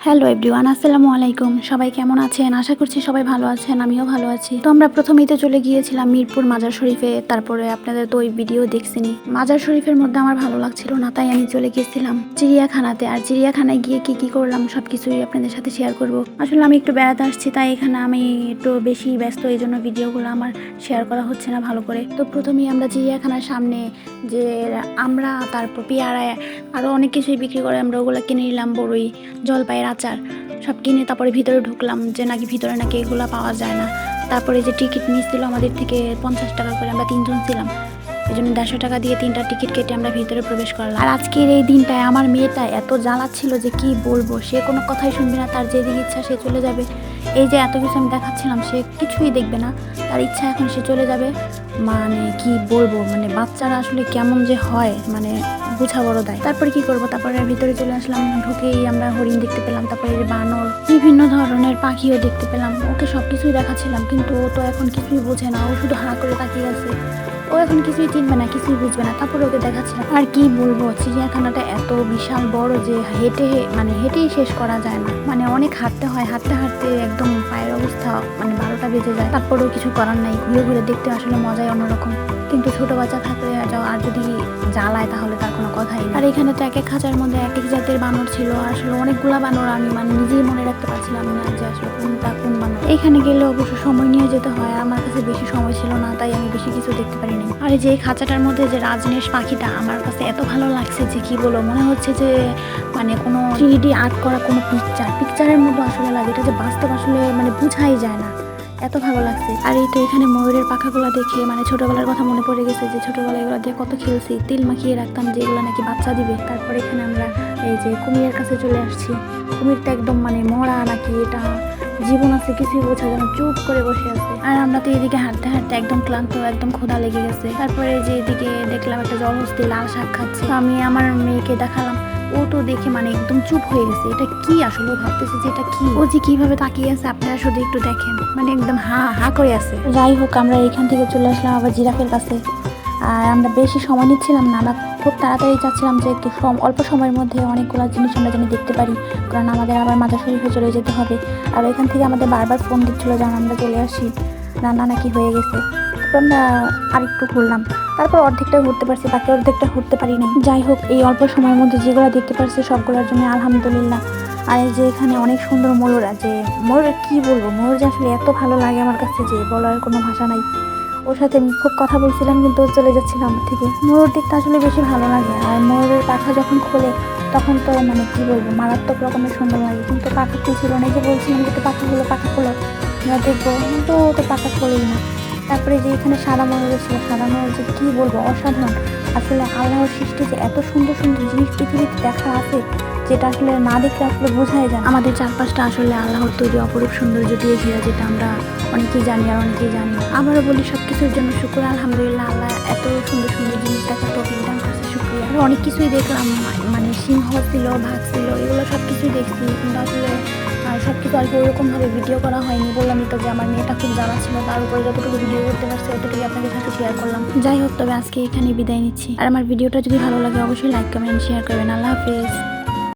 Hello everyone, আসসালামু আলাইকুম। সবাই কেমন আছেন? আশা করছি সবাই ভালো আছেন, আমিও ভালো আছি। তো আমরা প্রথমেই তো চলে গিয়েছিলাম মিরপুর মাজার শরীফে। তারপরে আপনাদের তো ওই ভিডিও দেখছিনি। মাজার শরীফের মধ্যে আমার ভালো লাগছিল না, তাই আমি চলে গিয়েছিলাম চিড়িয়াখানাতে। আর চিড়িয়াখানায় গিয়ে কি কি করলাম সবকিছুই আপনাদের সাথে শেয়ার করব। আসলে আমি একটু বেড়াতে আসছি, তাই এখানে আমি একটু বেশি ব্যস্ত, এই জন্য ভিডিওগুলো আমার শেয়ার করা হচ্ছে না ভালো করে। তো প্রথমেই আমরা চিড়িয়াখানার সামনে যে আমরা, তারপর পেয়ারা, আরও অনেক কিছুই বিক্রি করে, আমরা ওগুলো কিনে নিলাম। বড়ই, জলপাইয়ের আচার সব কিনে তারপরে ভিতরে ঢুকলাম, যে নাকি ভিতরে নাকি এগুলো পাওয়া যায় না। তারপরে যে টিকিট নিচ্ছিল আমাদের থেকে 50 টাকা করে, আমরা 3 জন ছিলাম, এই জন্য 150 টাকা দিয়ে 3টা টিকিট কেটে আমরা ভিতরে প্রবেশ করলাম। আর আজকের এই দিনটায় আমার মেয়েটা এত জ্বালাচ্ছিল যে কি বলবো, সে কোনো কথাই শুনবে না, তার যেদিকে ইচ্ছা সে চলে যাবে। এই যে এত কিছু আমি দেখাচ্ছিলাম, সে কিছুই দেখবে না, তার ইচ্ছা এখন সে চলে যাবে। মানে কি বলবো, মানে বাচ্চারা আসলে কেমন যে হয়, মানে বোঝা বড় দায়। তারপরে কি করবো, তারপরে ভিতরে চলে আসলাম। ঢুকেই আমরা হরিণ দেখতে পেলাম, তারপরে বানর, বিভিন্ন ধরনের পাখিও দেখতে পেলাম। ওকে সবকিছুই দেখাচ্ছিলাম, কিন্তু ও তো এখন কিছুই বোঝে না, ও শুধু হাঁ করে তাকিয়ে আছে। ও এখন কিছুই চিনবে না, কিছুই বুঝবে না। তারপরে ওকে দেখাচ্ছিলাম। আর কি বলবো, চিড়িয়াখানাটা এত বিশাল বড় যে হেঁটেই শেষ করা যায় না। মানে অনেক হাঁটতে হয়, হাঁটতে হাঁটতে একদম পায়ের অবস্থা মানে 12টা বেজে যায়। তারপরেও কিছু করার নাই, ঘুরে ঘুরে দেখতে আসলে মজাই অন্যরকম। কিন্তু ছোট বাচ্চা থাকলে আর যদি জ্বালায় তাহলে তার কোনো কথাই নেই। আর এখানে তো এক এক খাঁচার মধ্যে এক এক জাতের বানর ছিল। আসলে অনেকগুলা বানর, আমি মানে নিজেই মনে রাখতে পারছিলাম না যে আসলে কোনটা কোন বানর। এখানে গেলে অবশ্য সময় নিয়ে যেতে হয়, আমার কাছে বেশি সময় ছিল না, তাই আমি বেশি কিছু দেখতে পারিনি। আর এই যে খাঁচাটার মধ্যে যে রাজনেশ পাখিটা, আমার কাছে এত ভালো লাগছে যে কি বলবো, মনে হচ্ছে যে মানে কোনো 3D আর্ট করা কোনো পিকচারের মতো আসলে লাগে। এটা যে বাস্তব আসলে মানে বুঝাই যায় না, এত ভালো লাগছে। আর এই তো এখানে ময়ূরের পাখাগুলো দেখে মানে ছোটবেলার কথা মনে পড়ে গেছে, যে ছোটবেলায় এগুলো দিয়ে কত খেলছি, তিল মাখিয়ে রাখতাম যে এগুলো নাকি বাচ্চা দিবে। তারপরে এখানে আমরা এই যে কুমিরের কাছে চলে আসছি। কুমিরটা একদম মানে মরা নাকি এটা জীবন আছে কিছুই বোঝা যেন, চুপ করে বসে আছে। আর আমরা তো এদিকে হাঁটতে হাঁটতে একদম ক্লান্ত, একদম ক্ষুধা লেগে গেছে। তারপরে যে এদিকে দেখলাম একটা জলহস্তি লাল শাক খাচ্ছে, তো আমি আমার মেয়েকে দেখালাম। ও তো দেখে মানে একদম চুপ হয়ে গেছে, এটা কি আসলে, ও ভাবতেছে যে এটা কি। ও যে কিভাবে তাকিয়ে আছে আপনারা শুধু একটু দেখেন, মানে একদম হা হা করে আছে। যাই হোক, আমরা এখান থেকে চলে আসলাম আবার জিরাফের কাছে। আর আমরা বেশি সময় নিচ্ছিলাম না, আমরা খুব তাড়াতাড়ি চাচ্ছিলাম যে একটু অল্প সময়ের মধ্যে অনেকগুলো জিনিস আমরা যেন দেখতে পারি, কারণ আমাদের আবার মাজার শরীফে চলে যেতে হবে। আর এখান থেকে আমাদের বারবার ফোন দিচ্ছিলো যেন আমরা চলে আসি, রান্না নাকি হয়ে গেছে। তারপর আমরা আরেকটু ঘুরলাম, তারপর অর্ধেকটা ঘুরতে পারছি, বাকি অর্ধেকটা ঘুরতে পারি না। যাই হোক, এই অল্প সময়ের মধ্যে যেগুলো দেখতে পারছি সবগুলোর জন্য আলহামদুলিল্লাহ। আর এই যে এখানে অনেক সুন্দর ময়ূর আছে, ময়ূরের কি বলবো, ময়ূর যে আসলে এত ভালো লাগে আমার কাছে যে বলার কোনো ভাষা নাই। ওর সাথে আমি খুব কথা বলছিলাম, কিন্তু ও চলে যাচ্ছিল আমার থেকে। ময়ূর দেখতে আসলে বেশি ভালো লাগে। আর ময়ূরের পাখা যখন খোলে তখন তো মানে কি বলবো, মারাত্মক রকমের সুন্দর লাগে। কিন্তু পাখা খুলছিল না, এই যে বলছিলাম যে পাখা খোলো আমরা দেখবো, কিন্তু ও তো পাখা খোলেই না। তারপরে যে এখানে সাদা ময়ূর ছিল, সাদা ময়ূর যে কি বলবো, অসাধারণ। আসলে আল্লাহর সৃষ্টি যে এত সুন্দর সুন্দর জিনিস পৃথিবীতে দেখা আছে, যেটা আসলে না দেখলে আসলে বোঝাই যায়। আমাদের চারপাশটা আসলে আল্লাহর তৈরি অপরূপ সৌন্দর্য দিয়ে ঘেরা, যেটা আমরা অনেকেই জানি আর অনেকেই জানি। আবারও বলি সবকিছুর জন্য শুকর আলহামদুলিল্লাহ, আল্লাহ এত সুন্দর সুন্দর জিনিস দেখার তৌফিক দান করছে, শুকরিয়া। আর অনেক কিছুই দেখলাম, মানে সিংহ ছিল, বাঘ ছিল, এগুলো সব কিছুই দেখছি, কিন্তু আসলে সব কিছু আর কি ওরকমভাবে ভিডিও করা হয়নি। বললামই তো যে আমার মেয়েটা খুব জ্বালা ছিল, তার উপরে যতটুকু ভিডিও করতে পারছি অতটুকু আপনাদের সাথে শেয়ার করলাম। যাই হোক, তবে আজকে এখানে বিদায় নিচ্ছি। আর আমার ভিডিওটা যদি ভালো লাগে অবশ্যই লাইক কমেন্ট শেয়ার করবেন। আল্লাহ হাফেজ।